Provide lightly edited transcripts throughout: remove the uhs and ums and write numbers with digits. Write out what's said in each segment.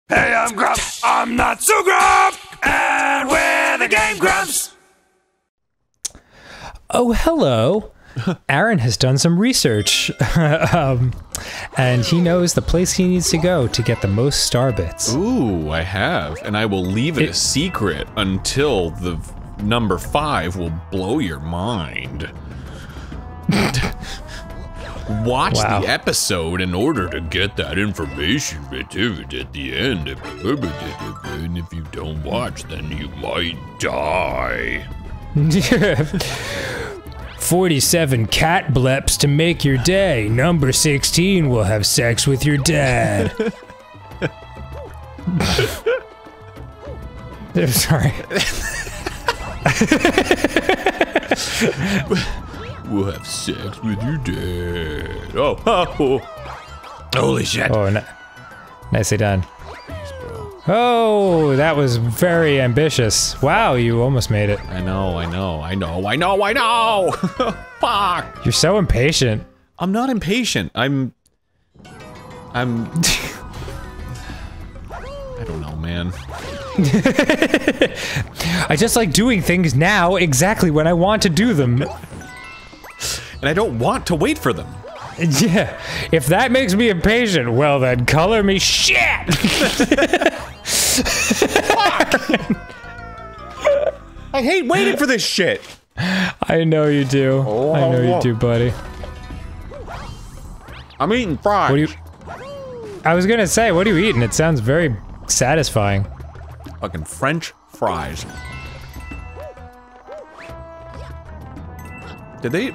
Hey, I'm Grumps. I'm not so Grump, and we're the Game Grumps. Oh, hello. Aaron has done some research, and he knows the place he needs to go to get the most star bits. Ooh, I have, and I will leave it a secret until the number 5 will blow your mind. Watch the episode in order to get that information at the end. And if you don't watch, then you might die. 47 cat bleps to make your day. Number 16 will have sex with your dad. Sorry. We'll have sex with your dad. Oh. Holy shit. Oh, nicely done. Oh, that was very ambitious. Wow, you almost made it. I know. Fuck. You're so impatient. I'm not impatient. I'm I don't know, man. I just like doing things now exactly when I want to do them. And I don't want to wait for them. Yeah, if that makes me impatient, well then color me shit! I hate waiting for this shit! I know you do. I know you do, buddy. I'm eating fries. What are you... I was gonna say, what are you eating? It sounds very satisfying. Fucking French fries.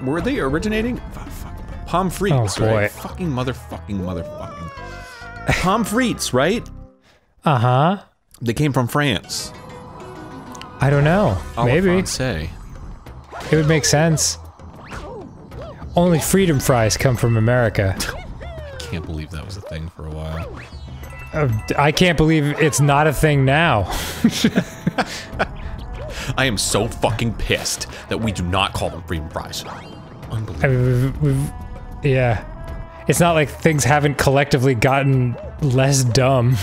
Were they originating? Pommes frites, oh, boy. right? Fucking motherfucking. Pommes frites, right? Uh-huh. They came from France. I don't know. Maybe. Say. It would make sense. Only freedom fries come from America. I can't believe that was a thing for a while. I can't believe it's not a thing now. I am so fucking pissed that we do not call them freedom fries. Unbelievable. I mean, yeah. It's not like things haven't collectively gotten less dumb.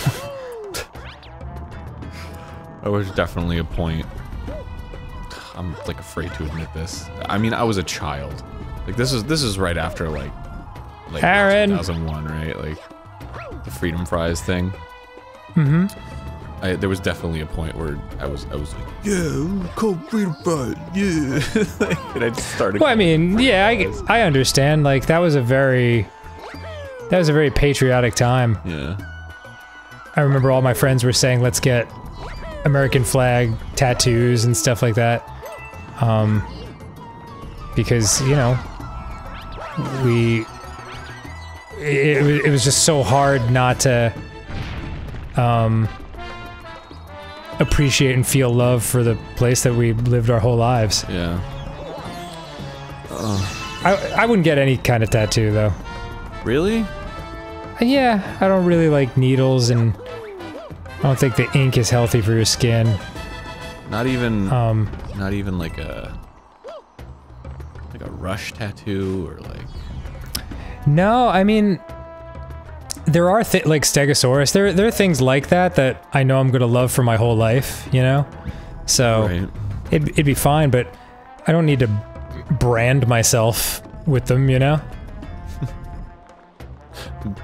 There was definitely a point. I'm like afraid to admit this. I mean, I was a child. Like this is right after like Aaron. 2001, right? Like the freedom fries thing. Mm-hmm. There was definitely a point where I was like, yeah, call freedom fries, yeah. And I just started. Well, I mean, yeah, I understand. Like that was a very patriotic time. Yeah. I remember all my friends were saying, "Let's get American flag tattoos and stuff like that," because you know, it was just so hard not to appreciate and feel love for the place that we lived our whole lives. Yeah. I wouldn't get any kind of tattoo though. Really? Yeah, I don't really like needles, and I don't think the ink is healthy for your skin. Not even like a rush tattoo or like. No, I mean, there are like Stegosaurus. There are things like that I know I'm gonna love for my whole life, you know. So Right. it'd be fine, but I don't need to brand myself with them, you know.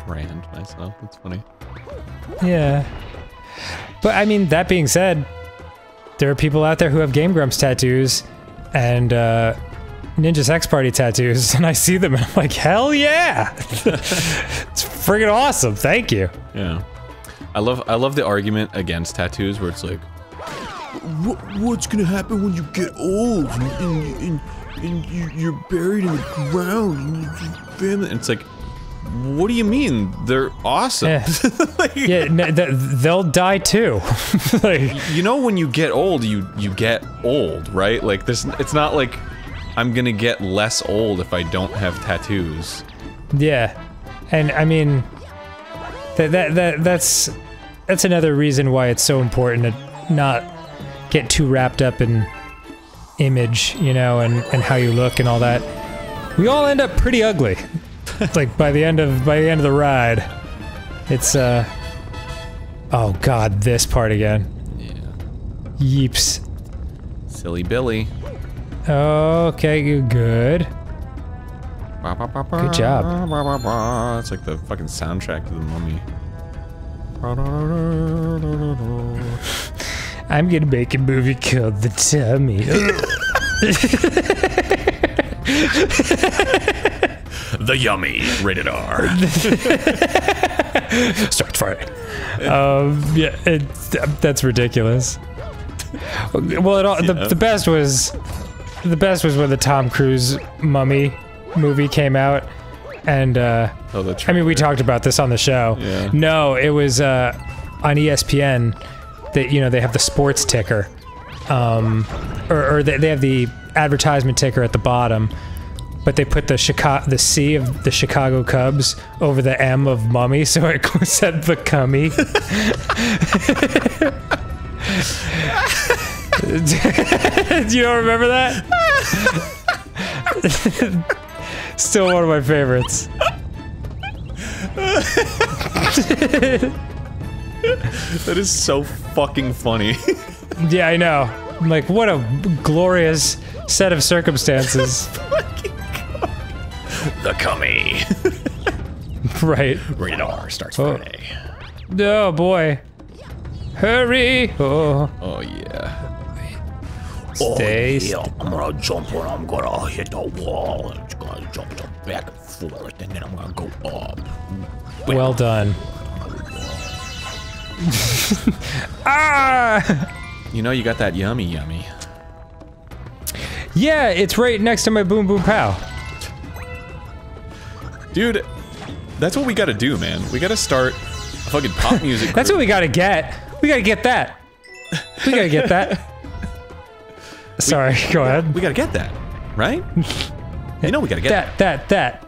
Brand myself. That's funny. Yeah. But I mean, that being said, there are people out there who have GameGrumps tattoos and Ninja Sex Party tattoos, and I see them and I'm like, hell yeah! It's friggin' awesome, thank you. Yeah. I love the argument against tattoos where it's like, what's gonna happen when you get old and you're buried in the ground and you just family? And it's like, what do you mean? They're awesome. Yeah, yeah, they'll die too. Like, you know, when you get old, you get old, right? Like, it's not like I'm gonna get less old if I don't have tattoos. Yeah, and I mean, that's another reason why it's so important to not get too wrapped up in image, you know, and how you look and all that. We all end up pretty ugly. Like by the end of the ride, it's Oh god, this part again. Yeah. Yeeps. Silly Billy. Okay, good. Good job. It's like the fucking soundtrack to the Mummy. I'm gonna make a movie called The Tummy. The Yummy. Rated R. Starts Friday. Yeah, that's ridiculous. Well, the best was when the Tom Cruise Mummy movie came out, and I mean, we talked about this on the show. Yeah. No, it was on ESPN. That they have the sports ticker, or they have the advertisement ticker at the bottom, but they put the C of the Chicago Cubs over the M of Mummy, so it said the Cummy. Do you don't remember that? Still one of my favorites. That is so fucking funny. Yeah, I know. I'm like, what a glorious set of circumstances. The Cummy. Right. Rated R. Starts Friday. Oh boy. Hurry. Oh. Oh yeah. Stay. I'm gonna jump and I'm gonna hit the wall. And it's gonna jump back and forth, and then I'm gonna go up. Well done. Ah! You know you got that yummy. Yeah, it's right next to my Boom Boom Pow. Dude, that's what we gotta do, man. We gotta start a fucking pop music group. That's what we gotta get. We gotta get that. We gotta get that. Sorry, go ahead. We gotta get that, right? You know we gotta get that.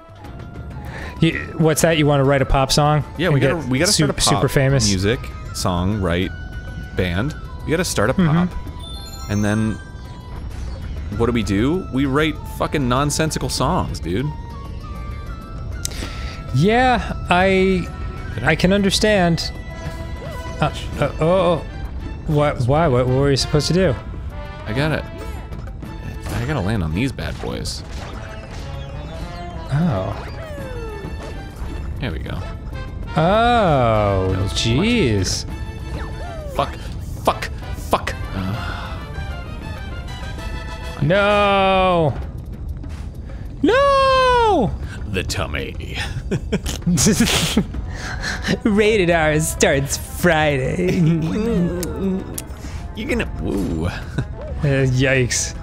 What's that? You want to write a pop song? Yeah, we gotta start a pop super famous music song, right? Band. We gotta start a pop, and then what do? We write fucking nonsensical songs, dude. Yeah, I can understand. What? Why? What were you supposed to do? I gotta land on these bad boys. Oh. There we go. Oh, jeez. Fuck. No. No. The Tummy. Rated R starts Friday. You're gonna woo. Yikes.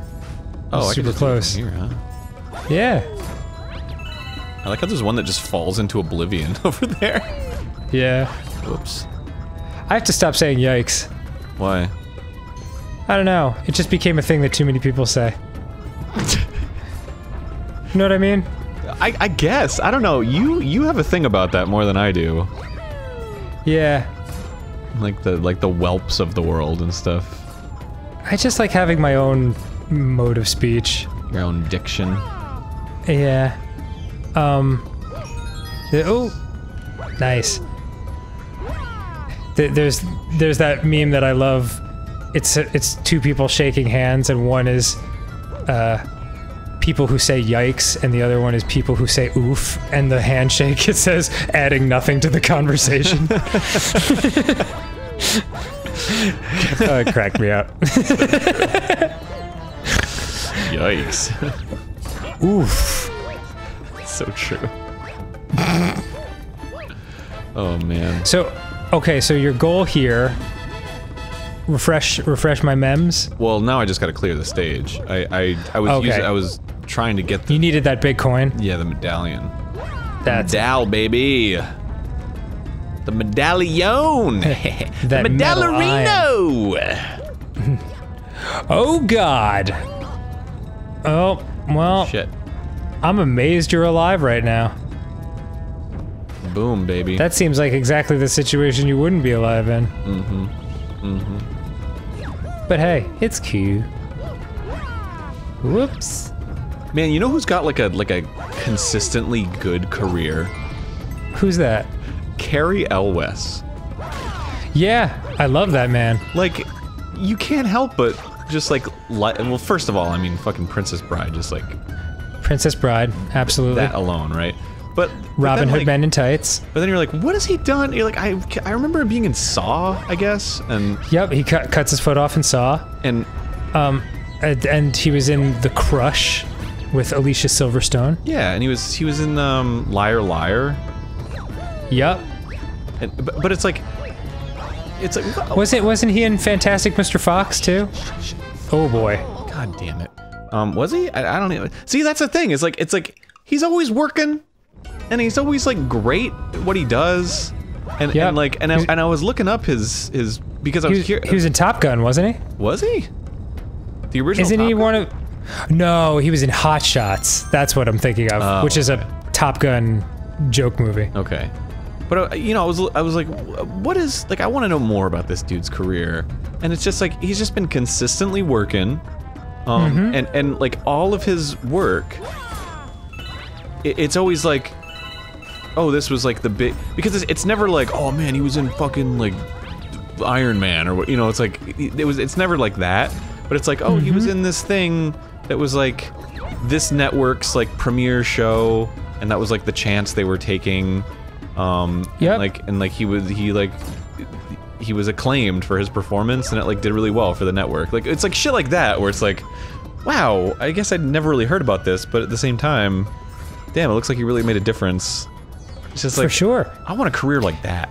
Oh, super I can close. Here, huh? Yeah. I like how there's one that just falls into oblivion over there. Yeah. Oops. I have to stop saying yikes. Why? I don't know. It just became a thing that too many people say. You know what I mean? I guess. I don't know. You have a thing about that more than I do. Yeah. Like the whelps of the world and stuff. I just like having my own mode of speech. Your own diction. Yeah. Oh, nice. There's that meme that I love. It's two people shaking hands, and one is people who say yikes, and the other one is people who say oof. And the handshake, it says adding nothing to the conversation. It cracked me up. Yikes. Oof. So true. Oh man. So, okay, so your goal here, refresh my memes. Well, now I just gotta clear the stage. I was trying to get the... You needed that big coin? Yeah, the medallion. That's Medal, baby! The medallion! The medallerino! Oh god! Oh, well... Shit. I'm amazed you're alive right now. Boom, baby. That seems like exactly the situation you wouldn't be alive in. Mm-hmm. Mm-hmm. But hey, it's Q. Whoops. Man, you know who's got like a consistently good career? Who's that? Carrie Elwes. Yeah, I love that man. Like, you can't help but just like, well, first of all, I mean, fucking Princess Bride, just like Princess Bride, absolutely. that alone, right? But Robin then, Hood like, Men in Tights. But then you're like, what has he done? You're like, I remember him being in Saw, I guess, and Yep, he cuts his foot off in Saw. and And he was in The Crush with Alicia Silverstone. yeah, and he was in Liar Liar, Yep. and but it's like Wasn't he in Fantastic Mr. Fox too? Oh boy. God damn it. Was he? I don't even see. That's the thing. It's like he's always working, and he's always like great at what he does, and Yep. and like and I was looking up his because I was here. He was in Top Gun, wasn't he? Was he? The original. Isn't Top he Gun? one of? No, he was in Hot Shots. That's what I'm thinking of, Oh, which is a Top Gun joke movie. Okay. But you know, I was like, what is like? I want to know more about this dude's career, and it's just like he's just been consistently working, and like all of his work, it's always like, oh, this was like the big, because it's never like, oh man, he was in fucking like Iron Man or what, you know, it's like it's never like that, but it's like, oh, he was in this thing that was like this network's like premiere show, and that was like the chance they were taking. Yep. And he was acclaimed for his performance, and it like did really well for the network. Like it's like shit like that where it's like, wow, I guess I'd never really heard about this, but at the same time, damn, it looks like he really made a difference. It's just like, For sure. I want a career like that.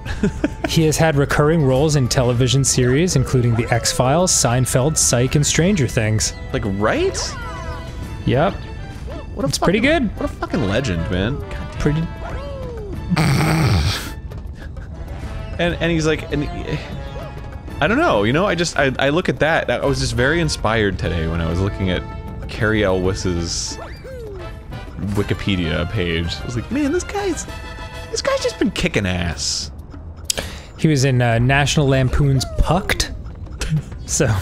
He has had recurring roles in television series, including The X-Files, Seinfeld, Psych, and Stranger Things. Like, right? Yep. What a It's pretty good. What a fucking legend, man. God damn. Pretty. And he's like, and I don't know, you know, I look at that, I was just very inspired today when I was looking at Carrie Elwes's Wikipedia page. I was like, man, this guy's just been kicking ass. He was in National Lampoon's Pucked. So,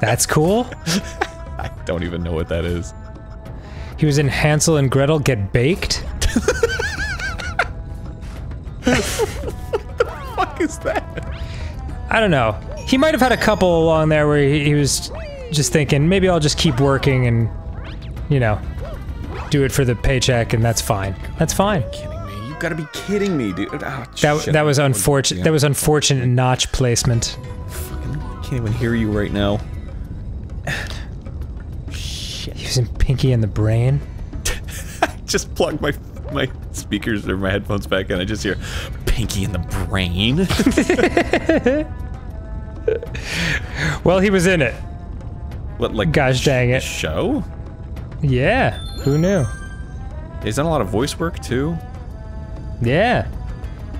that's cool. I don't even know what that is. He was in Hansel and Gretel Get Baked. What is that? I don't know. He might have had a couple along there where he was just thinking, maybe I'll just keep working and, you know, do it for the paycheck, and that's fine. That's fine. Kidding me? You gotta be kidding me, dude. Oh, That was unfortunate. That was unfortunate notch placement. Fucking can't even hear you right now. He was in Pinky and the Brain. Just plug my speakers or my headphones back in. I just hear Pinky in the Brain. Well, he was in it. What, like, Gosh dang it. show? Yeah. Who knew? He's done a lot of voice work too. Yeah.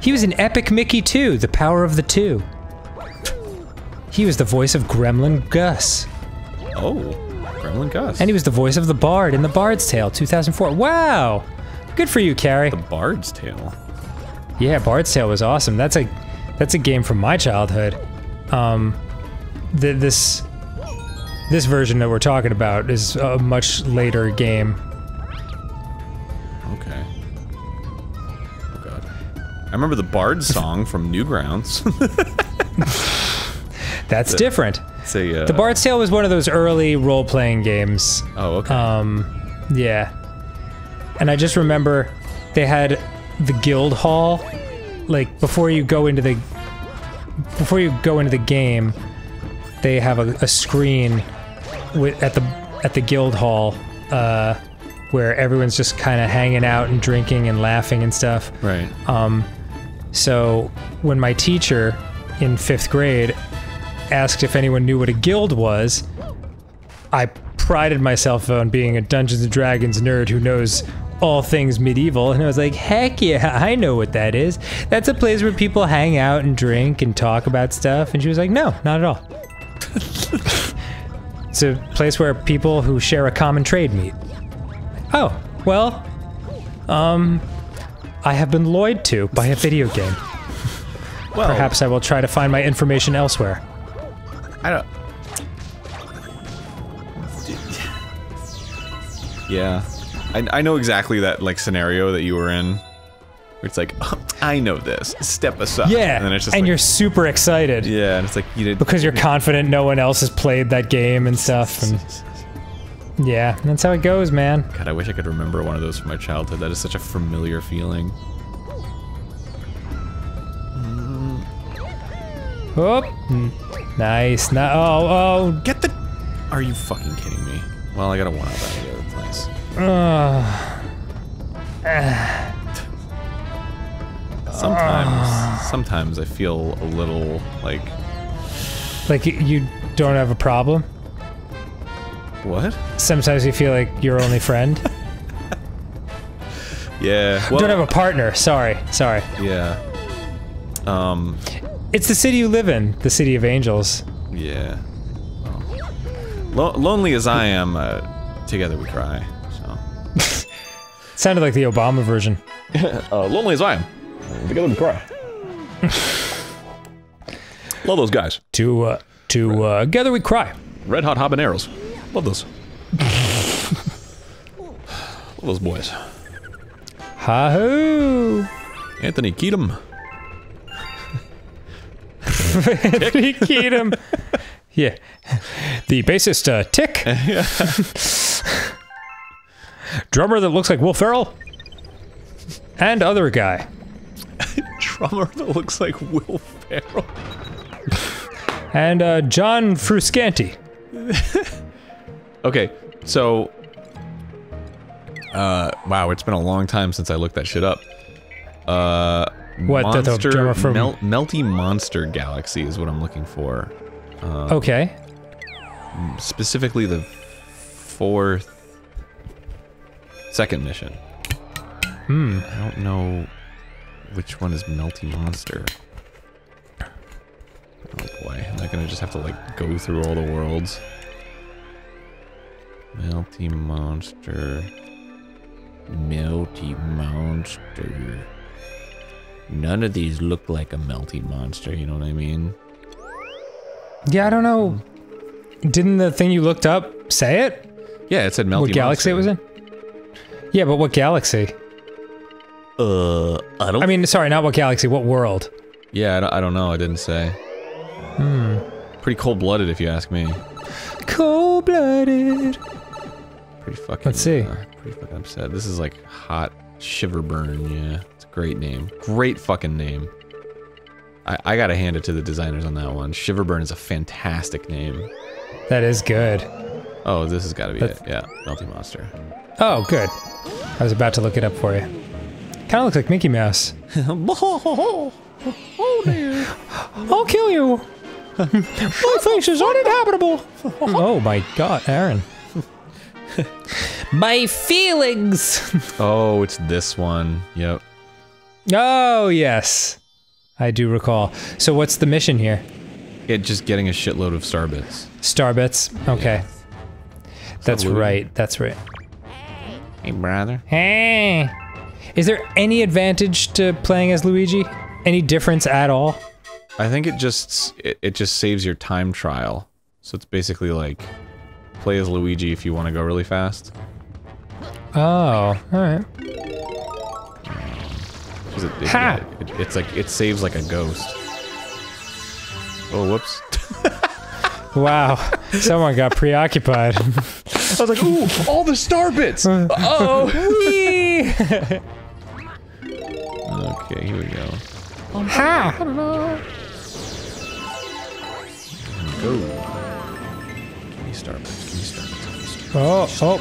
He was in Epic Mickey 2, The Power of the Two. He was the voice of Gremlin Gus. Oh, Gremlin Gus. And he was the voice of the Bard in The Bard's Tale, 2004. Wow! Good for you, Carrie. The Bard's Tale. Yeah, Bard's Tale was awesome. That's a game from my childhood. This version that we're talking about is a much later game. Okay. Oh god. I remember the Bard's song from Newgrounds. That's different. Say The Bard's Tale was one of those early role-playing games. Oh, okay. Yeah. And I just remember they had the guild hall, like before you go into the game, they have a screen at the guild hall where everyone's just kind of hanging out and drinking and laughing and stuff. Right. So when my teacher in 5th grade asked if anyone knew what a guild was, I prided myself on being a Dungeons & Dragons nerd who knows all things medieval, and I was like, heck yeah, I know what that is. That's a place where people hang out and drink and talk about stuff. And she was like, no, not at all. It's a place where people who share a common trade meet. Oh, well, I have been lured to by a video game. Well, Perhaps I will try to find my information elsewhere. I don't. Yeah, I know exactly that like scenario that you were in. Where it's like, I know this. Step aside. Yeah, and then it's just and like, you're super excited. yeah, and it's like you did Because you're confident no one else has played that game and stuff. And yeah, that's how it goes, man. God, I wish I could remember one of those from my childhood. That is such a familiar feeling. Oh, nice. Oh. Get the. Are you fucking kidding me? Well, I got a one up out of the other place. Sometimes I feel a little like. Like you don't have a problem? What? Sometimes you feel like your only friend? Yeah. Well, Don't have a partner. Sorry. yeah. It's the city you live in, the city of angels. Yeah. Well, lonely as I am, together we cry. So. Sounded like the Obama version. Lonely as I am, together we cry. Love those guys. Together we cry. Red hot habaneros. Love those. Love those boys. Ha-hoo! Anthony Keatum. Anthony Keatum. Yeah. The bassist, Tick. Drummer that looks like Will Ferrell. And other guy. Drummer that looks like Will Ferrell. And, John Frusciante. Okay, so... wow, it's been a long time since I looked that shit up. What, the drummer from... Melty Monster Galaxy is what I'm looking for. Okay. Specifically the second mission. I don't know which one is Melty Monster. Oh boy, am I gonna just have to like go through all the worlds? Melty Monster. Melty Monster. None of these look like a Melty Monster, you know what I mean? Yeah, I don't know. Didn't the thing you looked up say it? Yeah, it said Melty Monster. What galaxy it was in? Yeah, but what galaxy? I mean, sorry, not what galaxy, what world? Yeah, I don't know, I didn't say. Pretty cold-blooded if you ask me. Cold-blooded. Pretty fucking... Let's see. Pretty fucking upset. This is like hot shiver burn, yeah. It's a great name. Great fucking name. I gotta hand it to the designers on that one. Shiverburn is a fantastic name. That is good. Oh, this has gotta be it. Yeah, Melty Monster. Oh, good. I was about to look it up for you. Kinda looks like Mickey Mouse. Oh dear. I'll kill you! My face is uninhabitable! Oh my god, Aaron. My feelings! Oh, it's this one. Yep. Oh, yes. I do recall. So what's the mission here? Just getting a shitload of star bits. Star bits? Okay. That's right, that's right. Hey, brother. Hey! Is there any advantage to playing as Luigi? Any difference at all? I think it just saves your time trial. So it's basically like play as Luigi if you want to go really fast. Oh, alright. It's like it saves like a ghost. Oh, whoops. Wow, someone got preoccupied. I was like, ooh, all the star bits! Uh-oh! Okay, here we go. Ha! Go. Give me star bits, give me star bits, give me star bits. Oh,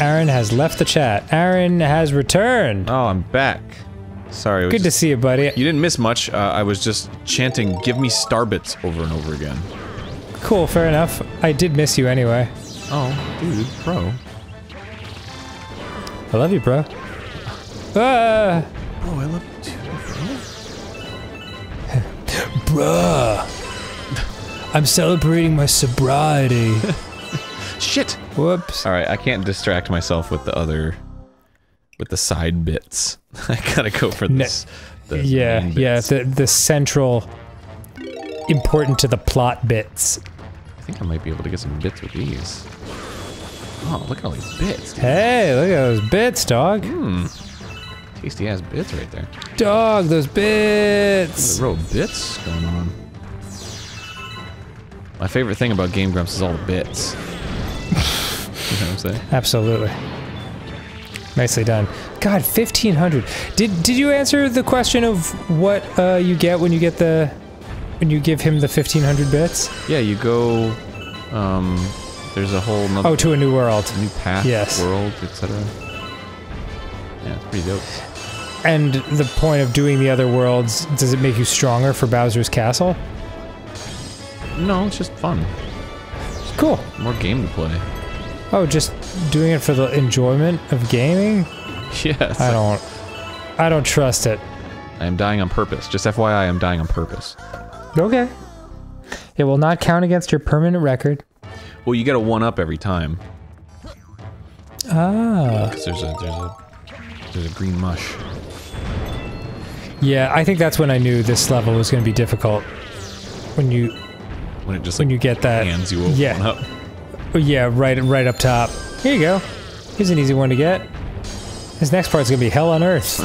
Aaron has left the chat. Aaron has returned. Oh, I'm back. Sorry. Good to see you, buddy. You didn't miss much. I was just chanting, give me star bits over and over again. Cool, fair enough. I did miss you anyway. Oh, dude, bro. I love you, bro. Ah! Bro, I love you too, Bruh. I'm celebrating my sobriety. Shit! Whoops. Alright, I can't distract myself with the side bits. I gotta go for this. Yeah, the central, important to the plot bits. I think I might be able to get some bits with these. Oh, look at all these bits, dude. Hey, look at those bits, dog. Tasty ass bits right there. Dog, those bits. Real bits going on. My favorite thing about GameGrumps is all the bits. You know what I'm saying? Absolutely. Nicely done. God, 1,500. Did you answer the question of what you get when you give him the 1,500 bits? Yeah, you go. There's a whole nother. Oh, to a new world. New path, yes. world, etc. Yeah, it's pretty dope. And the point of doing the other worlds, does it make you stronger for Bowser's Castle? No, it's just fun. Cool. More game to play. Oh, just doing it for the enjoyment of gaming? Yes. I don't trust it. I am dying on purpose. Just FYI, I'm dying on purpose. Okay. It will not count against your permanent record. Well, you get a 1-up every time. Ah. Because there's a green mush. Yeah, I think that's when I knew this level was going to be difficult. When you get that, hands you a 1-up. Yeah, right up top. Here you go. Here's an easy one to get. This next part's gonna be hell on earth.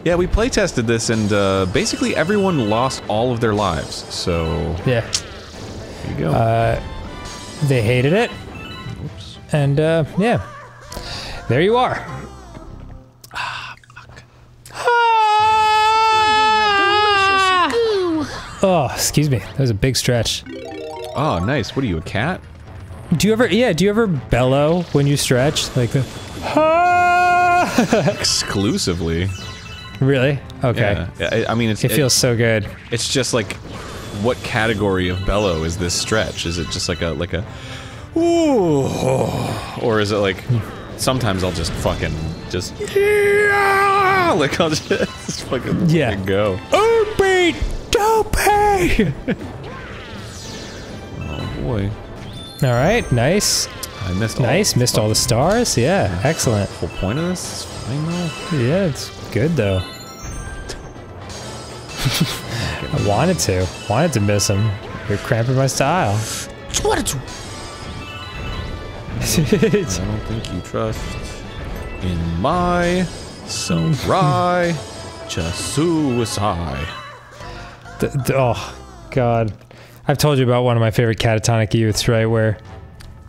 Yeah, we playtested this, and basically everyone lost all of their lives. So yeah, there you go. They hated it. Oops. And yeah, there you are. Ah, fuck. Oh, excuse me. That was a big stretch. Oh, nice. What are you, a cat? Do you ever bellow when you stretch? Like the Exclusively. Really? Okay. Yeah. I mean, it feels so good. It's just like, what category of bellow is this stretch? Is it just like a ooh, or is it like, sometimes I'll just fucking yeah, like I'll just fucking go. Oh, beat, don't pay. Oh boy. All right, nice. I missed. Missed all the stars. Yeah, excellent. The whole point of this is fine though. Yeah, it's good though. I wanted to miss him. You're cramping my style. Wanted to. I don't think you trust in my samurai just suicide. Oh, God. I've told you about one of my favorite catatonic youths, right? Where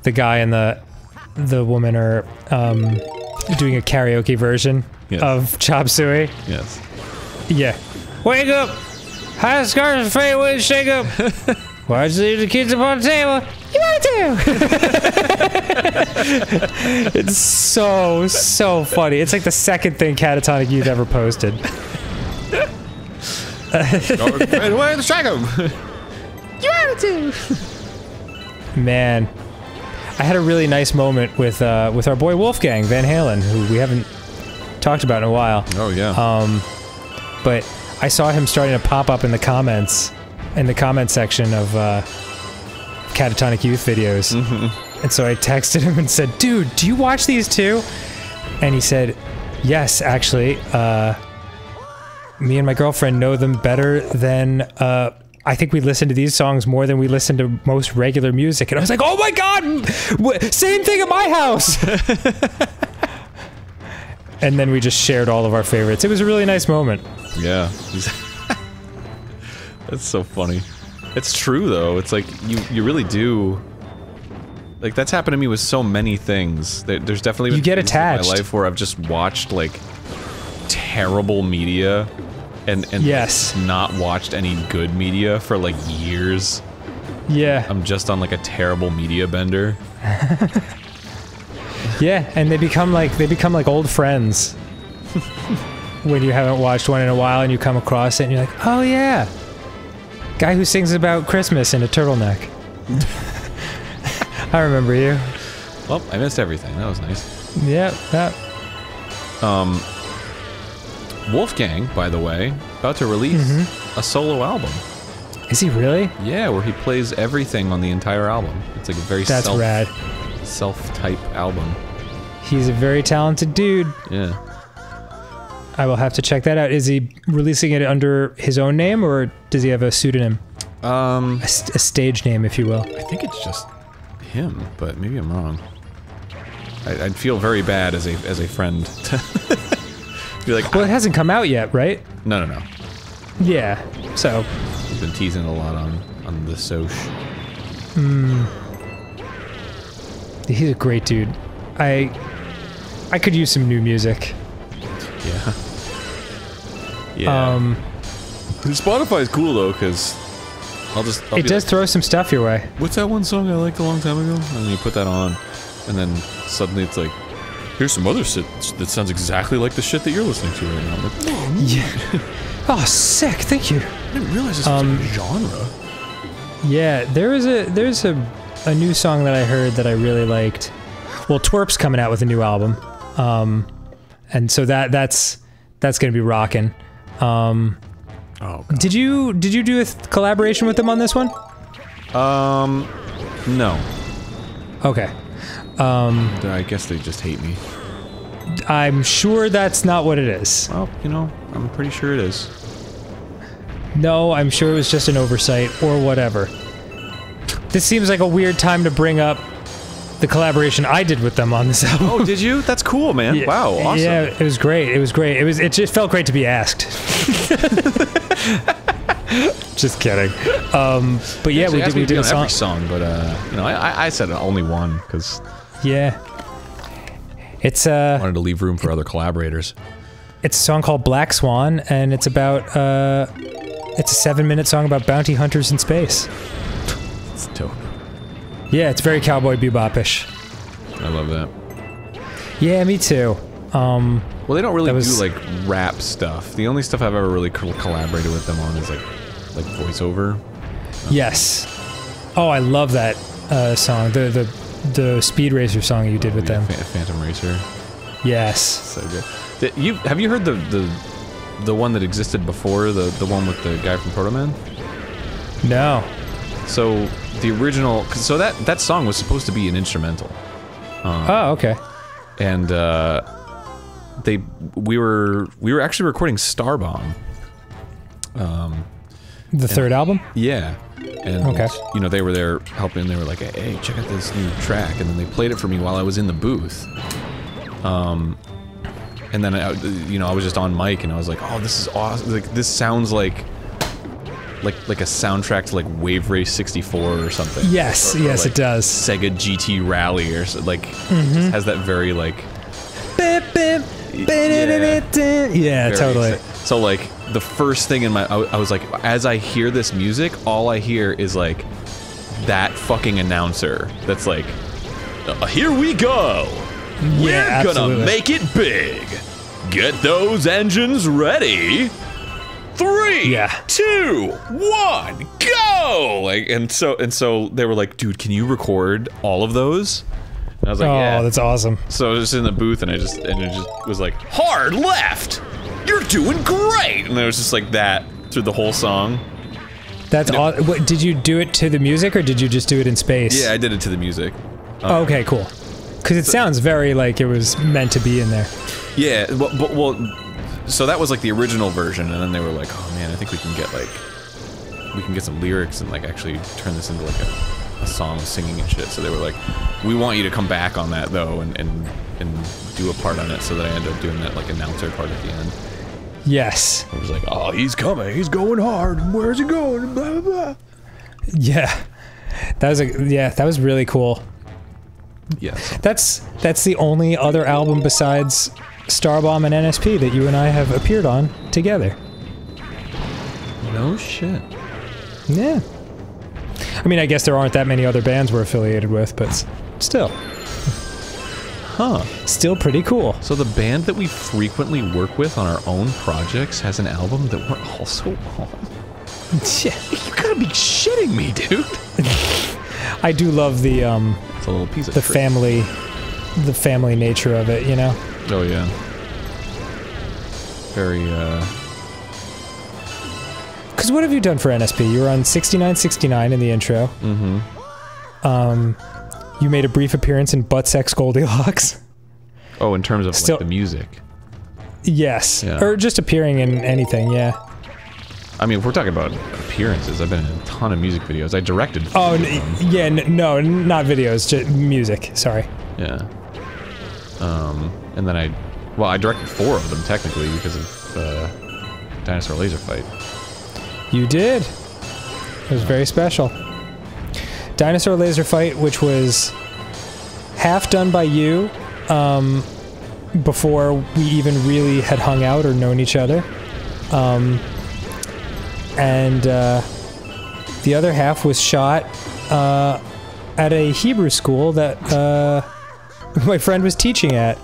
the guy and the woman are doing a karaoke version of Chop Suey. Yes. Yeah. Wake up! High scars and fade away, shake up! Why'd you leave the kids up on the table? You wanted to! It's so funny. It's like the second thing Catatonic Youth ever posted. Fade away the shake up! You wanted to! Man. I had a really nice moment with our boy Wolfgang Van Halen, who we haven't talked about in a while. Oh yeah. But I saw him starting to pop up in the comments, section of Catatonic Youth videos. And so I texted him and said, dude, do you watch these too? And he said, yes, actually. Me and my girlfriend know them better than, I think we listen to these songs more than we listen to most regular music. And I was like, oh my god! Same thing at my house! And then we just shared all of our favorites. It was a really nice moment. Yeah. That's so funny. It's true though. It's like you really do. Like that's happened to me with so many things. There's definitely been you get things attached in my life where I've just watched like terrible media and yes, not watched any good media for like years. Yeah. I'm just on like a terrible media bender. Yeah, and they become like old friends. When you haven't watched one in a while and you come across it and you're like, oh yeah, guy who sings about Christmas in a turtleneck. I remember you. Well, I missed everything. That was nice. Yeah, that. Wolfgang, by the way, about to release a solo album. Is he really? Yeah, where he plays everything on the entire album. It's like a very rad. Self-type album. He's a very talented dude. Yeah. I will have to check that out. Is he releasing it under his own name, or does he have a pseudonym? A stage name, if you will. I think it's just him, but maybe I'm wrong. I'd feel very bad as a friend to be like, Well, it hasn't come out yet, right? no. Yeah. So. He's been teasing a lot on the Soch. He's a great dude. I could use some new music. Yeah. Yeah. Spotify is cool though, because it does throw some stuff your way. What's that one song I liked a long time ago? And then you put that on, and then suddenly it's like, here's some other shit that sounds exactly like the shit that you're listening to right now. I'm like, oh, yeah. Oh, sick! Thank you. I didn't realize this was a genre. Yeah, there's a new song that I heard that I really liked. Well, Twerp's coming out with a new album, and so that's gonna be rocking. Oh, God. Did you do a collaboration with them on this one? No. Okay. I guess they just hate me. I'm sure that's not what it is. Well, you know, I'm pretty sure it is. No, I'm sure it was just an oversight or whatever. This seems like a weird time to bring up the collaboration I did with them on this album. Oh, did you? That's cool, man. Yeah, wow, awesome. Yeah, it was great. It was great. It just felt great to be asked. Just kidding. But yeah, we did a song. Every song, but you know, I said only one because yeah, it's wanted to leave room for other collaborators. It's a song called Black Swan, and it's about it's a 7-minute song about bounty hunters in space. It's dope. Yeah, it's very Cowboy Bebop-ish. I love that. Yeah, me too. Well, they don't really do like rap stuff. The only stuff I've ever really collaborated with them on is like voiceover. Yes. Oh, I love that song. The Speed Racer song you did with them. Phantom Racer. Yes. So good. Have you heard the one that existed before the one with the guy from Proto Man? No. So the original, so that song was supposed to be an instrumental. Oh, okay. And we were actually recording Starbomb. The third album? Yeah. And okay. You know, they were there helping. They were like, "Hey, check out this new track," and then they played it for me while I was in the booth. And then I was just on mic, and I was like, "Oh, this is awesome! Like, this sounds like a soundtrack to like Wave Race 64 or something." Yes, yes, like it does. Sega GT Rally or so, like, it just has that very like. Yeah, totally. So like the first thing in my, I was like, as I hear this music, all I hear is like that fucking announcer that's like, "Here we go. Yeah, We're gonna make it big. Get those engines ready. 3, 2, 1, go!" Like, and so they were like, "Dude, can you record all of those?" And I was like, "Yeah." Oh, that's awesome. So I was just in the booth, and it just was like, "Hard left. You're doing great!" And it was just like that through the whole song. That's awesome. What, did you do it to the music, or did you just do it in space? Yeah, I did it to the music. Oh, okay, cool. Because it sounds very like it was meant to be in there. Yeah, well, so that was like the original version, and then they were like, "Oh man, I think we can get some lyrics and like actually turn this into like a song with singing and shit." So they were like, "We want you to come back on that though, and do a part on it." So that I ended up doing that like announcer part at the end. Yes. It was like, "Oh, he's coming, he's going hard. Where's he going?" Blah blah blah. Yeah, that was really cool. Yeah. That's the only other album besides Starbomb and NSP that you and I have appeared on together. No shit. Yeah. I mean, I guess there aren't that many other bands we're affiliated with, but still. Huh. Still pretty cool. So the band that we frequently work with on our own projects has an album that we're also on? Yeah. You gotta be shitting me, dude. I do love the it's a little piece of the family nature of it, you know? Oh yeah. Very Cause what have you done for NSP? You were on 6969 in the intro. Mm-hmm. You made a brief appearance in Butt Sex Goldilocks. Oh, in terms of like the music. Yes. Yeah. Or just appearing in anything, yeah. I mean, if we're talking about appearances, I've been in a ton of music videos. I directed. Oh, yeah, no, not videos, just music. Sorry. Yeah. And then I directed 4 of them technically because of Dinosaur Laser Fight. You did. It was very special. Dinosaur Laser Fight, which was half done by you, before we even really had hung out or known each other. And the other half was shot at a Hebrew school that my friend was teaching at.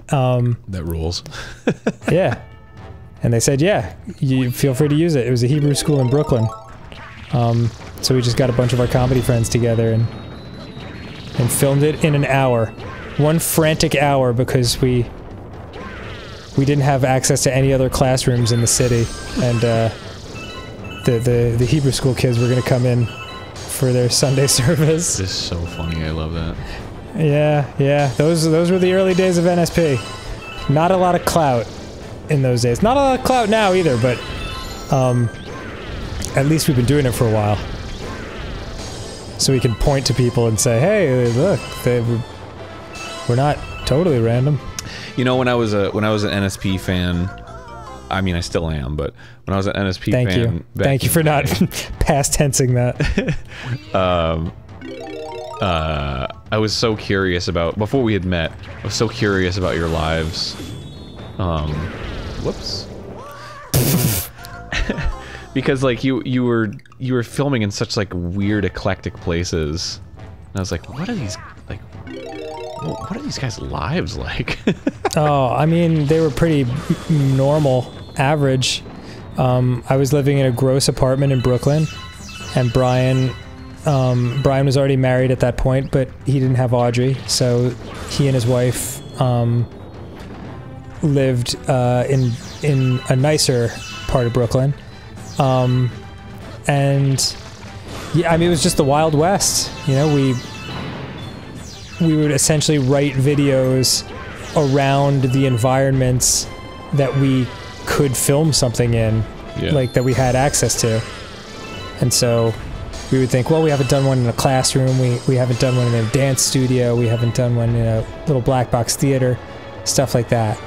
That rules. Yeah. And they said, yeah, you feel free to use it. It was a Hebrew school in Brooklyn. So we just got a bunch of our comedy friends together and filmed it in an hour. One frantic hour because we didn't have access to any other classrooms in the city, and the Hebrew school kids were gonna come in for their Sunday service. This is so funny, I love that. Yeah, those were the early days of NSP. Not a lot of clout in those days. Not a lot of clout now either, but at least we've been doing it for a while. So we can point to people and say, hey, look, we're not totally random. You know, when I was an NSP fan, I mean, I still am, but when I was an NSP fan... Thank you for not past tensing that. I was so curious about... Before we had met, I was so curious about your lives. Whoops. Because, like, you were filming in such, like, weird, eclectic places. And I was like, what are these... Like... What are these guys' lives like? Oh, I mean, they were pretty normal, average. I was living in a gross apartment in Brooklyn, and Brian was already married at that point, but he didn't have Audrey, so he and his wife lived in a nicer part of Brooklyn. And yeah, I mean, it was just the Wild West. You know, we would essentially write videos around the environments that we could film something in, like that we had access to. And so we would think, well, we haven't done one in a classroom, we haven't done one in a dance studio, we haven't done one in a little black box theater, stuff like that.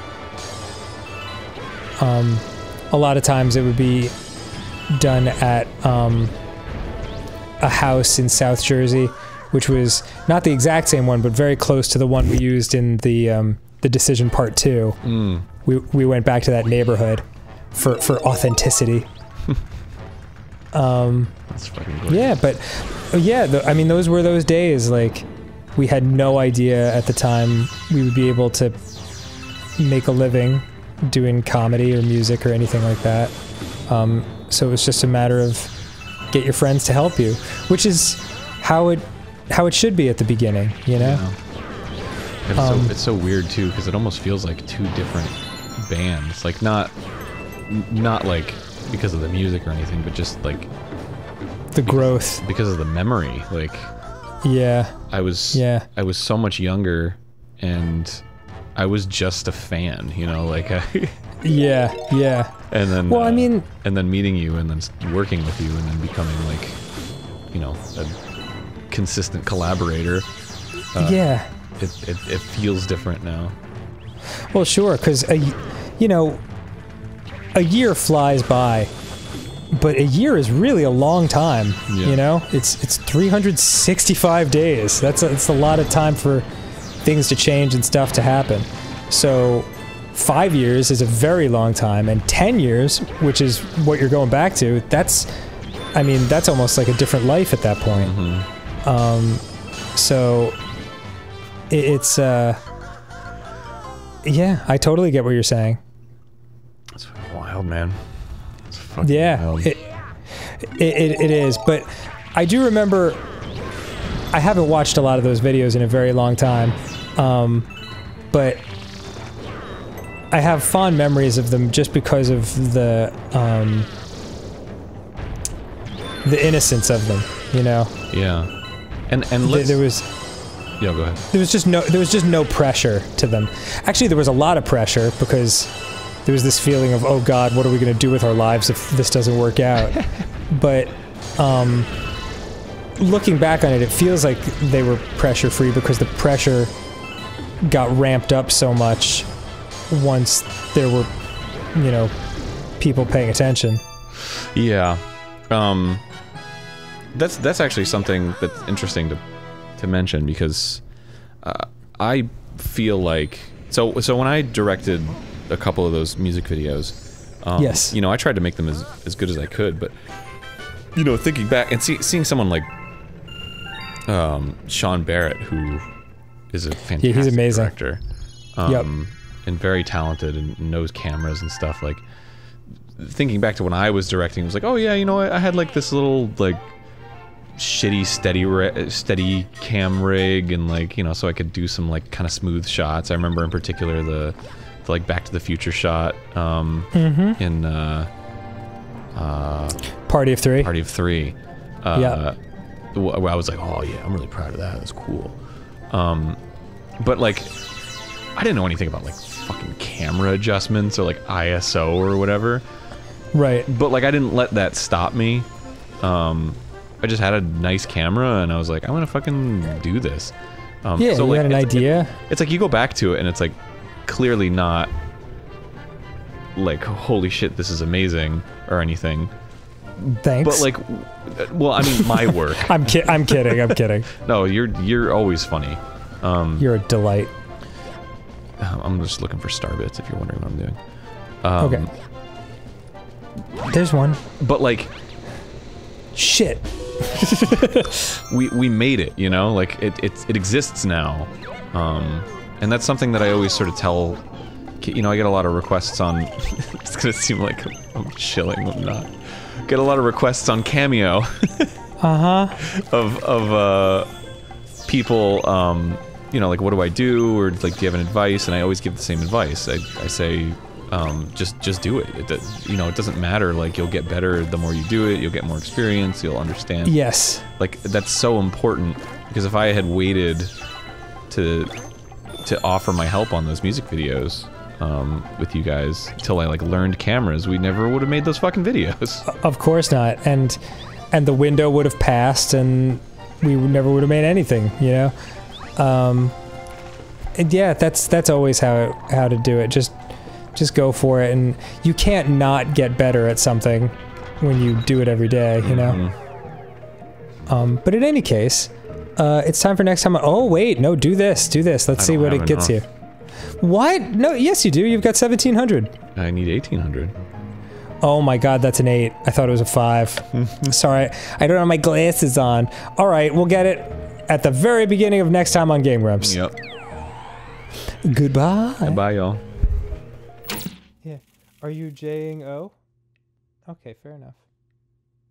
A lot of times it would be done at a house in South Jersey, which was not the exact same one, but very close to the one we used in the Decision Part 2. Mm. We went back to that neighborhood for authenticity. That's fucking gorgeous. Yeah, but yeah, I mean, those were those days. Like, we had no idea at the time we would be able to make a living doing comedy or music or anything like that. So it was just a matter of get your friends to help you, which is how it should be at the beginning, you know? Yeah. It's so weird too, because it almost feels like 2 different bands. Like not like because of the music or anything, but just like the growth. Because of the memory. Like, yeah. I was so much younger, and I was just a fan, you know, like yeah. And then well, I mean, and then meeting you and then working with you and then becoming like, you know, a consistent collaborator. Yeah. It feels different now. Well, sure, because you know, a year flies by, but a year is really a long time. Yeah. You know, it's 365 days. It's a lot of time for things to change and stuff to happen. So 5 years is a very long time, and 10 years, which is what you're going back to, that's almost like a different life at that point. Mm-hmm. So it's yeah, I totally get what you're saying. It's wild, man. It's fucking wild. It is, but I do remember, I haven't watched a lot of those videos in a very long time, but I have fond memories of them just because of the innocence of them, you know? Yeah. And there was... Yeah, go ahead. There was just no pressure to them. Actually, there was a lot of pressure because there was this feeling of, oh God, what are we going to do with our lives if this doesn't work out? But looking back on it, it feels like they were pressure-free because the pressure got ramped up so much once there were, you know, people paying attention. Yeah. That's actually something that's interesting to mention, because I feel like so when I directed a couple of those music videos, Yes. you know, I tried to make them as good as I could, but you know, thinking back and seeing someone like Sean Barrett, who is a fantastic he's amazing. director, and very talented and knows cameras and stuff. Like, thinking back to when I was directing, it was like, oh yeah, you know, I had like this little like shitty steady cam rig, and like, you know, so I could do some like kind of smooth shots. I remember in particular the like Back to the Future shot in Party of Three. Party of Three. Yeah. Where I was like, oh yeah, I'm really proud of that. That's cool. But like, I didn't know anything about like fucking camera adjustments or like ISO or whatever. Right. But like, I didn't let that stop me. I just had a nice camera and I was like, I'm gonna fucking do this. Yeah, so you like, had an idea. It's like you go back to it and it's like clearly not like, holy shit, this is amazing or anything. Thanks. But like, well, I mean, my work. I'm kidding. I'm kidding. No, you're always funny. You're a delight. I'm just looking for star bits if you're wondering what I'm doing. Okay. There's one. But like, shit. we made it, you know, like it exists now, and that's something that I always sort of tell. You know, I get a lot of requests on. It's gonna seem like I'm chilling. I'm not. Get a lot of requests on Cameo. Of people, you know, like, what do I do, or like, do you have an advice? And I always give the same advice. I say, just do it. You know, it doesn't matter. Like, you'll get better the more you do it. You'll get more experience. You'll understand. Yes. Like, that's so important, because if I had waited to offer my help on those music videos with you guys till I like learned cameras, we never would have made those fucking videos. Of course not. And the window would have passed, and we never would have made anything. You know. And yeah, that's always how to do it. Just go for it, and you can't not get better at something when you do it every day, you know? But in any case, it's time for next time. Oh, wait, no, do this. Let's see what it gets you. What? No, yes you do. You've got 1,700. I need 1,800. Oh my god, that's an 8. I thought it was a 5. Sorry, I don't have my glasses on. Alright, we'll get it at the very beginning of next time on GameGrumps. Yep. Goodbye. Goodbye, y'all. Yeah. Are you J-ing O? Okay, fair enough.